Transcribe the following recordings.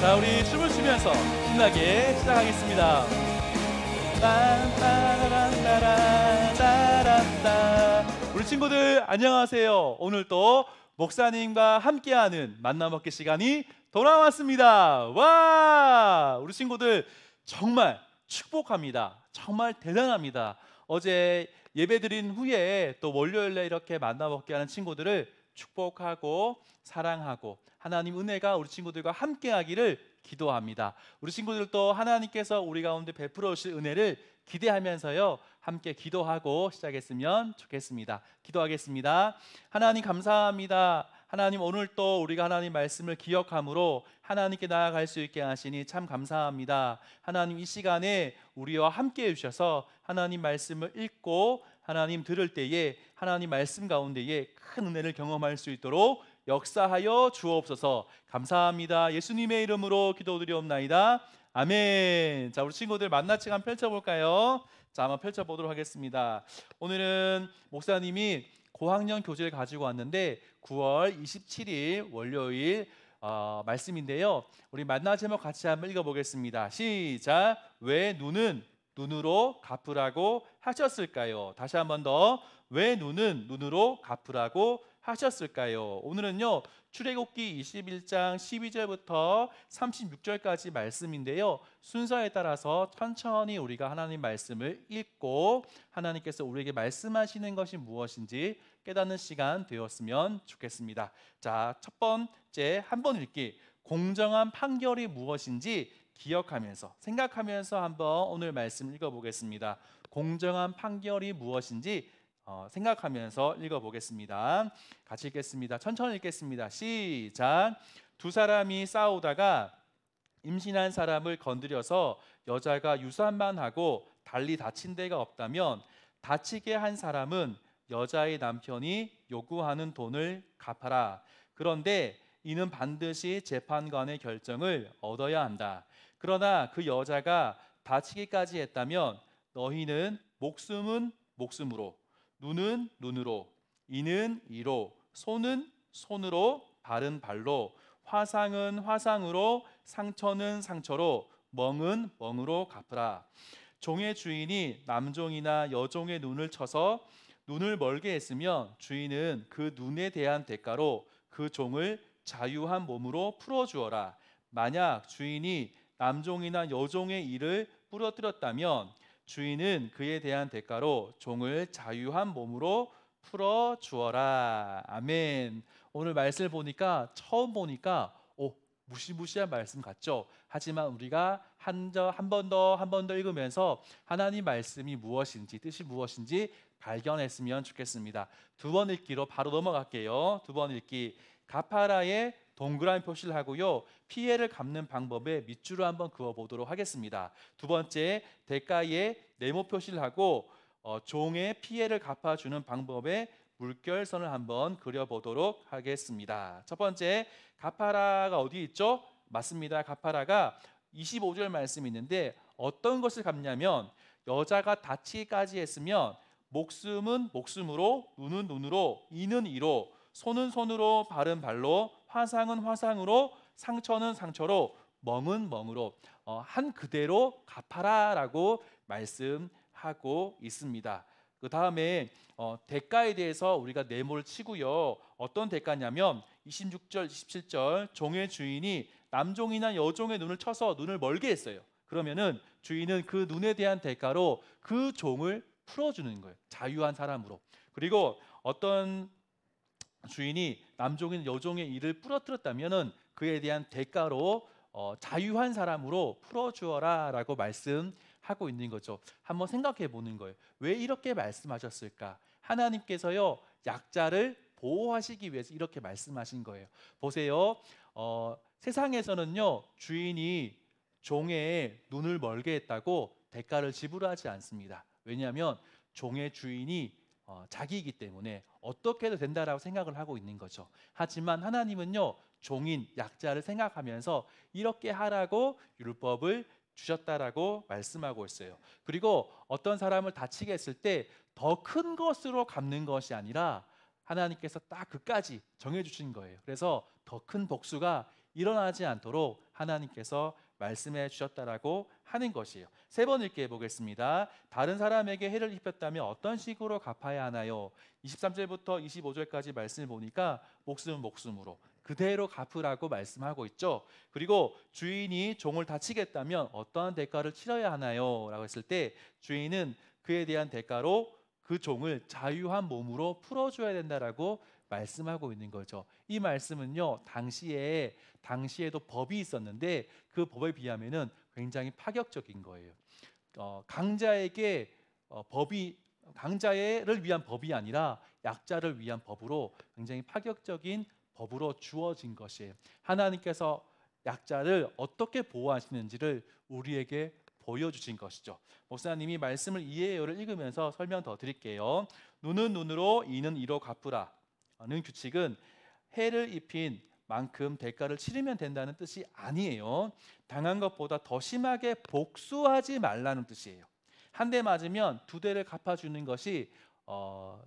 자, 우리 춤을 추면서 신나게 시작하겠습니다. 우리 친구들 안녕하세요. 오늘 또 목사님과 함께하는 만나 먹기 시간이 돌아왔습니다. 와! 우리 친구들 정말 축복합니다. 정말 대단합니다. 어제 예배드린 후에 또 월요일에 이렇게 만나 먹게 하는 친구들을 축복하고 사랑하고 하나님 은혜가 우리 친구들과 함께하기를 기도합니다. 우리 친구들도 하나님께서 우리 가운데 베풀어 주실 은혜를 기대하면서요 함께 기도하고 시작했으면 좋겠습니다. 기도하겠습니다. 하나님 감사합니다. 하나님 오늘 또 우리가 하나님 말씀을 기억함으로 하나님께 나아갈 수 있게 하시니 참 감사합니다. 하나님 이 시간에 우리와 함께 해주셔서 하나님 말씀을 읽고 하나님 들을 때에 하나님 말씀 가운데에 큰 은혜를 경험할 수 있도록 역사하여 주옵소서. 감사합니다. 예수님의 이름으로 기도드리옵나이다. 아멘. 자, 우리 친구들 만나책 한번 펼쳐볼까요? 자, 한번 펼쳐보도록 하겠습니다. 오늘은 목사님이 고학년 교재를 가지고 왔는데 9월 27일 월요일 말씀인데요. 우리 만나 제목 같이 한번 읽어보겠습니다. 시작. 왜 눈은 눈으로 갚으라고 하셨을까요? 다시 한번 더. 왜 눈은 눈으로 갚으라고 하셨을까요? 오늘은요 출애굽기 21장 12절부터 36절까지 말씀인데요. 순서에 따라서 천천히 우리가 하나님 말씀을 읽고 하나님께서 우리에게 말씀하시는 것이 무엇인지 깨닫는 시간 되었으면 좋겠습니다. 자, 첫 번째 한 번 읽기. 공정한 판결이 무엇인지 기억하면서 생각하면서 한번 오늘 말씀 읽어보겠습니다. 공정한 판결이 무엇인지 생각하면서 읽어보겠습니다. 같이 읽겠습니다. 천천히 읽겠습니다. 시작. 두 사람이 싸우다가 임신한 사람을 건드려서 여자가 유산만 하고 달리 다친 데가 없다면 다치게 한 사람은 여자의 남편이 요구하는 돈을 갚아라. 그런데 이는 반드시 재판관의 결정을 얻어야 한다. 그러나 그 여자가 다치기까지 했다면 너희는 목숨은 목숨으로, 눈은 눈으로, 이는 이로, 손은 손으로, 발은 발로, 화상은 화상으로, 상처는 상처로, 멍은 멍으로 갚으라. 종의 주인이 남종이나 여종의 눈을 쳐서 눈을 멀게 했으면 주인은 그 눈에 대한 대가로 그 종을 자유한 몸으로 풀어주어라. 만약 주인이 남종이나 여종의 이를 부러뜨렸다면 주인은 그에 대한 대가로 종을 자유한 몸으로 풀어주어라. 아멘. 오늘 말씀을 보니까 처음 보니까 무시무시한 말씀 같죠? 하지만 우리가 한 번 더 읽으면서 하나님 말씀이 무엇인지 뜻이 무엇인지 발견했으면 좋겠습니다. 두 번 읽기로 바로 넘어갈게요. 두 번 읽기. 가파라에 동그라미 표시를 하고요. 피해를 갚는 방법에 밑줄을 한번 그어보도록 하겠습니다. 두 번째, 대가에 네모 표시를 하고 종의 피해를 갚아주는 방법에 물결선을 한번 그려보도록 하겠습니다. 첫 번째, 가파라가 어디 있죠? 맞습니다. 가파라가 25절 말씀이 있는데 어떤 것을 갚냐면 여자가 다치기까지 했으면 목숨은 목숨으로, 눈은 눈으로, 이는 이로, 손은 손으로, 발은 발로, 화상은 화상으로, 상처는 상처로, 멍은 멍으로 한 그대로 갚아라라고 말씀하고 있습니다. 그 다음에 대가에 대해서 우리가 네모를 치고요. 어떤 대가냐면 26절, 27절 종의 주인이 남종이나 여종의 눈을 쳐서 눈을 멀게 했어요. 그러면은 주인은 그 눈에 대한 대가로 그 종을 풀어주는 거예요. 자유한 사람으로. 그리고 어떤 주인이 남종인 여종의 이를 부러뜨렸다면은 그에 대한 대가로 자유한 사람으로 풀어주어라 라고 말씀하고 있는 거죠. 한번 생각해 보는 거예요. 왜 이렇게 말씀하셨을까? 하나님께서요 약자를 보호하시기 위해서 이렇게 말씀하신 거예요. 보세요. 세상에서는요 주인이 종의 눈을 멀게 했다고 대가를 지불하지 않습니다. 왜냐하면 종의 주인이 자기이기 때문에 어떻게 해도 된다라고 생각을 하고 있는 거죠. 하지만 하나님은요 종인 약자를 생각하면서 이렇게 하라고 율법을 주셨다라고 말씀하고 있어요. 그리고 어떤 사람을 다치게 했을 때 더 큰 것으로 갚는 것이 아니라 하나님께서 딱 그까지 정해주신 거예요. 그래서 더 큰 복수가 일어나지 않도록 하나님께서 말씀해 주셨다라고 하는 것이에요. 세 번 읽게 보겠습니다. 다른 사람에게 해를 입혔다면 어떤 식으로 갚아야 하나요? 23절부터 25절까지 말씀을 보니까 목숨은 목숨으로 그대로 갚으라고 말씀하고 있죠. 그리고 주인이 종을 다치겠다면 어떠한 대가를 치러야 하나요? 라고 했을 때 주인은 그에 대한 대가로 그 종을 자유한 몸으로 풀어줘야 된다라고 말씀하고 있는 거죠. 이 말씀은요, 당시에도 법이 있었는데 그 법에 비하면은 굉장히 파격적인 거예요. 강자를 위한 법이 아니라 약자를 위한 법으로 굉장히 파격적인 법으로 주어진 것이에요. 하나님께서 약자를 어떻게 보호하시는지를 우리에게 보여주신 것이죠. 목사님이 말씀을 이해해요를 읽으면서 설명 더 드릴게요. 눈은 눈으로 이는 이로 갚으라 는 규칙은 해를 입힌 만큼 대가를 치르면 된다는 뜻이 아니에요. 당한 것보다 더 심하게 복수하지 말라는 뜻이에요. 한 대 맞으면 두 대를 갚아주는 것이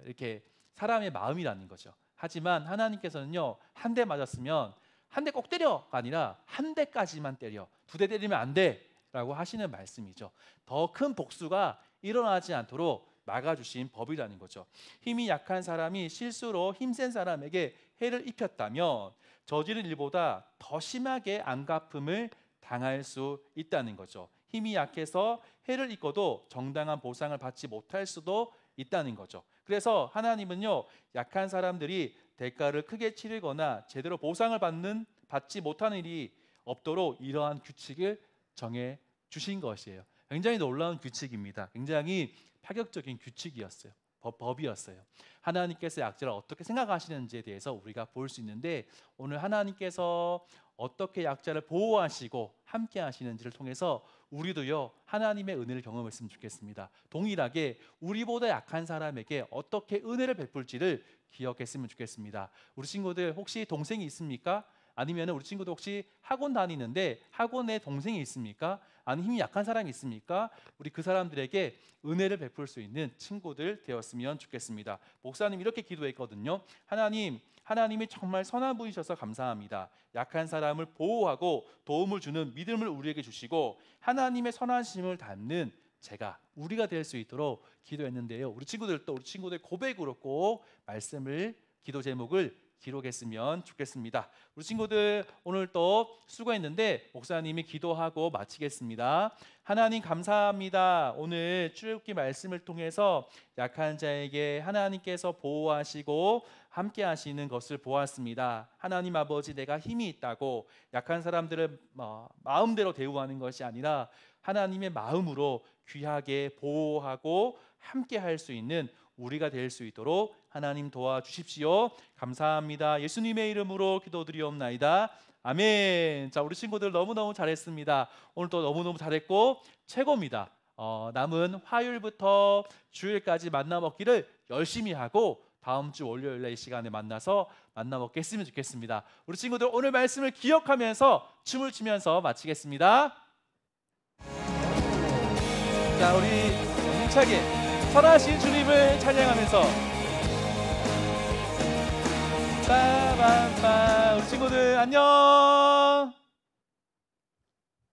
이렇게 사람의 마음이라는 거죠. 하지만 하나님께서는요, 한 대 맞았으면 한 대 꼭 때려가 아니라 한 대까지만 때려, 두 대 때리면 안 돼 라고 하시는 말씀이죠. 더 큰 복수가 일어나지 않도록 막아주신 법이라는 거죠. 힘이 약한 사람이 실수로 힘센 사람에게 해를 입혔다면 저지른 일보다 더 심하게 안갚음을 당할 수 있다는 거죠. 힘이 약해서 해를 입고도 정당한 보상을 받지 못할 수도 있다는 거죠. 그래서 하나님은요, 약한 사람들이 대가를 크게 치르거나 제대로 보상을 받지 못하는 일이 없도록 이러한 규칙을 정해 주신 것이에요. 굉장히 놀라운 규칙입니다. 굉장히 파격적인 규칙이었어요. 법이었어요. 하나님께서 약자를 어떻게 생각하시는지에 대해서 우리가 볼 수 있는데, 오늘 하나님께서 어떻게 약자를 보호하시고 함께 하시는지를 통해서 우리도요, 하나님의 은혜를 경험했으면 좋겠습니다. 동일하게 우리보다 약한 사람에게 어떻게 은혜를 베풀지를 기억했으면 좋겠습니다. 우리 친구들 혹시 동생이 있습니까? 아니면 우리 친구도 혹시 학원 다니는데 학원에 동생이 있습니까? 아니면 힘이 약한 사람이 있습니까? 우리 그 사람들에게 은혜를 베풀 수 있는 친구들 되었으면 좋겠습니다. 목사님 이렇게 기도했거든요. 하나님이 정말 선한 분이셔서 감사합니다. 약한 사람을 보호하고 도움을 주는 믿음을 우리에게 주시고 하나님의 선하심을 닮는 우리가 될 수 있도록 기도했는데요. 우리 친구들 고백으로 꼭 기도 제목을 기록했으면 좋겠습니다. 우리 친구들 오늘 또 수고했는데 목사님이 기도하고 마치겠습니다. 하나님 감사합니다. 오늘 출애굽기 말씀을 통해서 약한 자에게 하나님께서 보호하시고 함께 하시는 것을 보았습니다. 하나님 아버지, 내가 힘이 있다고 약한 사람들을 마음대로 대우하는 것이 아니라 하나님의 마음으로 귀하게 보호하고 함께 할 수 있는 우리가 될 수 있도록 하나님 도와주십시오. 감사합니다. 예수님의 이름으로 기도드리옵나이다. 아멘. 자, 우리 친구들 너무너무 잘했습니다. 오늘 또 너무너무 잘했고 최고입니다. 남은 화요일부터 주일까지 만나 먹기를 열심히 하고 다음 주 월요일에 이 시간에 만나서 만나 먹겠으면 좋겠습니다. 우리 친구들 오늘 말씀을 기억하면서 춤을 추면서 마치겠습니다. 자, 우리 힘차게 선하신 주님을 찬양하면서 빠밤빠. 우리 친구들 안녕.